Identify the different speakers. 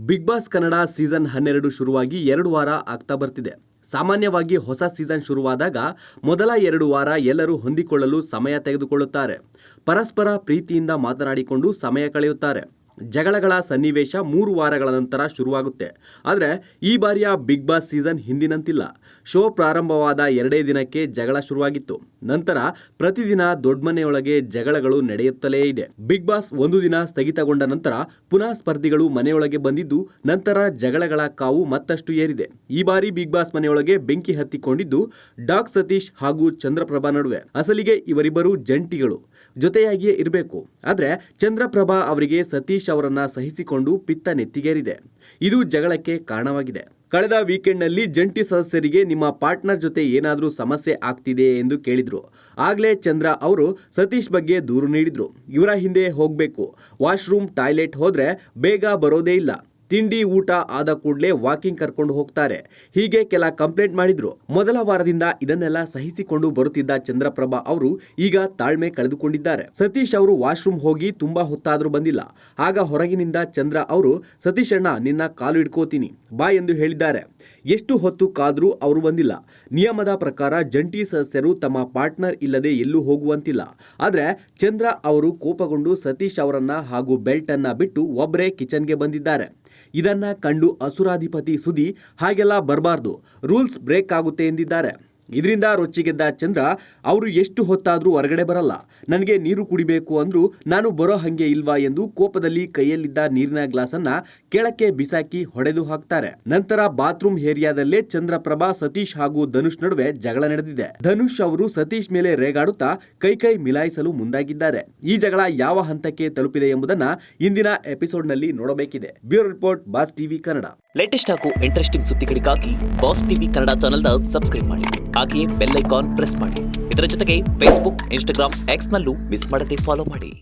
Speaker 1: Big boss Kannada season 12 ಶುರುವಾಗಿ 2 ವಾರ ಆಗ್ತಾ ಬರ್ತಿದೆ. ಸಾಮಾನ್ಯವಾಗಿ ಹೊಸ ಸೀಸನ್ ಶುರುವಾದಾಗ ಮೊದಲ 2 ವಾರ ಎಲ್ಲರೂ ಹೊಂದಿಕೊಳ್ಳಲು ಸಮಯ ತೆಗೆದುಕೊಳ್ಳುತ್ತಾರೆ. ಪರಸ್ಪರ ಪ್ರೀತಿಯಿಂದ ಮಾತನಾಡಿಕೊಂಡು ಸಮಯ ಕಳೆಯುತ್ತಾರೆ. ಜಗಳಗಳ ಸನ್ನಿವೇಶ 3 ವಾರಗಳ ನಂತರ ಶುರುವಾಗುತ್ತೆ. ಆದರೆ ಈ ಬಾರಿಯ ಬಿಗ್ ಬಾಸ್ ಸೀಸನ್ ಹಿಂದಿನಂತಿಲ್ಲ. ಶೋ ಪ್ರಾರಂಭವಾದ 2 ದಿನಕ್ಕೆ ಜಗಳ ಶುರುವಾಗಿತ್ತು. ನಂತರ ಪ್ರತಿದಿನ ದೊಡ್ಡಮನೆಯೊಳಗೆ ಜಗಳಗಳು ನಡೆಯುತ್ತಲೇ ಇದೆ. ಬಿಗ್ ಬಾಸ್ ಒಂದು ದಿನ ಸ್ಥಗಿತಗೊಂಡ ನಂತರ ಪುನಃ ಸ್ಪರ್ಧಿಗಳು ಮನೆಯೊಳಗೆ ಬಂದಿದ್ದು ನಂತರ ಜಗಳಗಳ ಕಾವು ಮತ್ತಷ್ಟು ಏರಿದೆ. ಈ ಬಾರಿ ಬಿಗ್ ಬಾಸ್ ಮನೆಯೊಳಗೆ ಬೆಂಕಿ ಹತ್ತಿಕೊಂಡಿದ್ದು ಡಾಗ್ ಸತೀಶ್ ಹಾಗೂ ಚಂದ್ರಪ್ರಭಾ ನಡುವೆ. ಅಸಲಿಗೆ ಇವರಿಬ್ಬರು ಜಂಟಿಗಳು, ಜೊತೆಯಾಗಿಯೇ ಇರಬೇಕು. ಆದರೆ ಚಂದ್ರಪ್ರಭಾ ಅವರಿಗೆ ಸತೀಶ್ ಅವರನ್ನ ಸಹಿಸಿಕೊಂಡು ಪಿತ್ತ ನೆತ್ತಿಗೇರಿದೆ. ಇದು ಜಗಳಕ್ಕೆ ಕಾರಣವಾಗಿದೆ. ಕಳೆದ ವೀಕೆಂಡ್ನಲ್ಲಿ ಜಂಟಿ ಸದಸ್ಯರಿಗೆ ನಿಮ್ಮ ಪಾರ್ಟ್ನರ್ ಜೊತೆ ಏನಾದರೂ ಸಮಸ್ಯೆ ಆಗ್ತಿದೆ ಎಂದು ಕೇಳಿದ್ರು. ಆಗಲೇ ಚಂದ್ರ ಅವರು ಸತೀಶ್ ಬಗ್ಗೆ ದೂರು ನೀಡಿದ್ರು. ಇವರ ಹಿಂದೆ ಹೋಗಬೇಕು, ವಾಶ್ರೂಮ್ ಟಾಯ್ಲೆಟ್ ಹೋದ್ರೆ ಬೇಗ ಬರೋದೇ ಇಲ್ಲ, ತಿಂಡಿ ಊಟ ಆದ ಕೂಡಲೇ ವಾಕಿಂಗ್ ಕರ್ಕೊಂಡು ಹೋಗ್ತಾರೆ, ಹೀಗೆ ಕೆಲ ಕಂಪ್ಲೇಂಟ್ ಮಾಡಿದ್ರು. ಮೊದಲ ವಾರದಿಂದ ಇದನ್ನೆಲ್ಲ ಸಹಿಸಿಕೊಂಡು ಬರುತ್ತಿದ್ದ ಚಂದ್ರಪ್ರಭಾ ಅವರು ಈಗ ತಾಳ್ಮೆ ಕಳೆದುಕೊಂಡಿದ್ದಾರೆ. ಸತೀಶ್ ಅವರು ವಾಶ್ರೂಮ್ ಹೋಗಿ ತುಂಬಾ ಹೊತ್ತಾದ್ರೂ ಬಂದಿಲ್ಲ. ಆಗ ಹೊರಗಿನಿಂದ ಚಂದ್ರ ಅವರು ಸತೀಶ್ ಅಣ್ಣ ನಿನ್ನ ಕಾಲು ಹಿಡ್ಕೋತೀನಿ ಬಾ ಎಂದು ಹೇಳಿದ್ದಾರೆ. ಎಷ್ಟು ಹೊತ್ತು ಕಾದ್ರೂ ಅವರು ಬಂದಿಲ್ಲ. ನಿಯಮದ ಪ್ರಕಾರ ಜಂಟಿ ಸದಸ್ಯರು ತಮ್ಮ ಪಾರ್ಟ್ನರ್ ಇಲ್ಲದೆ ಎಲ್ಲೂ ಹೋಗುವಂತಿಲ್ಲ. ಆದ್ರೆ ಚಂದ್ರ ಅವರು ಕೋಪಗೊಂಡು ಸತೀಶ್ ಅವರನ್ನ ಹಾಗೂ ಬೆಲ್ಟ್ ಅನ್ನ ಬಿಟ್ಟು ಒಬ್ಬರೇ ಕಿಚನ್ಗೆ ಬಂದಿದ್ದಾರೆ. ಇದನ್ನ ಕಂಡು ಅಸುರಾಧಿಪತಿ ಸುದಿ ಹಾಗೆಲ್ಲ ಬರಬಾರ್ದು, ರೂಲ್ಸ್ ಬ್ರೇಕ್ ಆಗುತ್ತೆ ಎಂದಿದ್ದಾರೆ. ಇದರಿಂದ ರೊಚ್ಚಿಗೆದ್ದ ಚಂದ್ರ ಅವರು ಎಷ್ಟು ಹೊತ್ತಾದ್ರೂ ಹೊರಗಡೆ ಬರಲ್ಲ, ನನಗೆ ನೀರು ಕುಡಿಬೇಕು ಅಂದ್ರು ನಾನು ಬರೋ ಹಂಗೆ ಇಲ್ವಾ ಎಂದು ಕೋಪದಲ್ಲಿ ಕೈಯಲ್ಲಿದ್ದ ನೀರಿನ ಗ್ಲಾಸ್ ಅನ್ನ ಕೆಳಕ್ಕೆ ಬಿಸಾಕಿ ಹೊಡೆದು ಹಾಕ್ತಾರೆ. ನಂತರ ಬಾತ್ರೂಮ್ ಏರಿಯಾದಲ್ಲೇ ಚಂದ್ರಪ್ರಭಾ, ಸತೀಶ್ ಹಾಗೂ ಧನುಷ್ ನಡುವೆ ಜಗಳ ನಡೆದಿದೆ. ಧನುಷ್ ಅವರು ಸತೀಶ್ ಮೇಲೆ ರೇಗಾಡುತ್ತಾ ಕೈ ಮಿಲಾಯಿಸಲು ಮುಂದಾಗಿದ್ದಾರೆ. ಈ ಜಗಳ ಯಾವ ಹಂತಕ್ಕೆ ತಲುಪಿದೆ ಎಂಬುದನ್ನ ಇಂದಿನ ಎಪಿಸೋಡ್ ನಲ್ಲಿ ನೋಡಬೇಕಿದೆ. Bureau report, Boss TV Kannada.
Speaker 2: Latest ಹಾಗೂ ಇಂಟ್ರೆಸ್ಟಿಂಗ್ ಸುದ್ದಿಗಳಿಗಾಗಿ ಬಾಸ್ ಟಿವಿ ಕನ್ನಡ ಚಾನೆಲ್ನ ಸಬ್ಸ್ಕ್ರೈಬ್ ಮಾಡಿ. ಹಾಗೆಯೇ ಬೆಲ್ ಐಕಾನ್ ಪ್ರೆಸ್ ಮಾಡಿ. ಇದರ ಜೊತೆಗೆ ಫೇಸ್ಬುಕ್, ಇನ್ಸ್ಟಾಗ್ರಾಮ್, ಎಕ್ಸ್ ನಲ್ಲೂ ಮಿಸ್ ಮಾಡದೆ ಫಾಲೋ ಮಾಡಿ.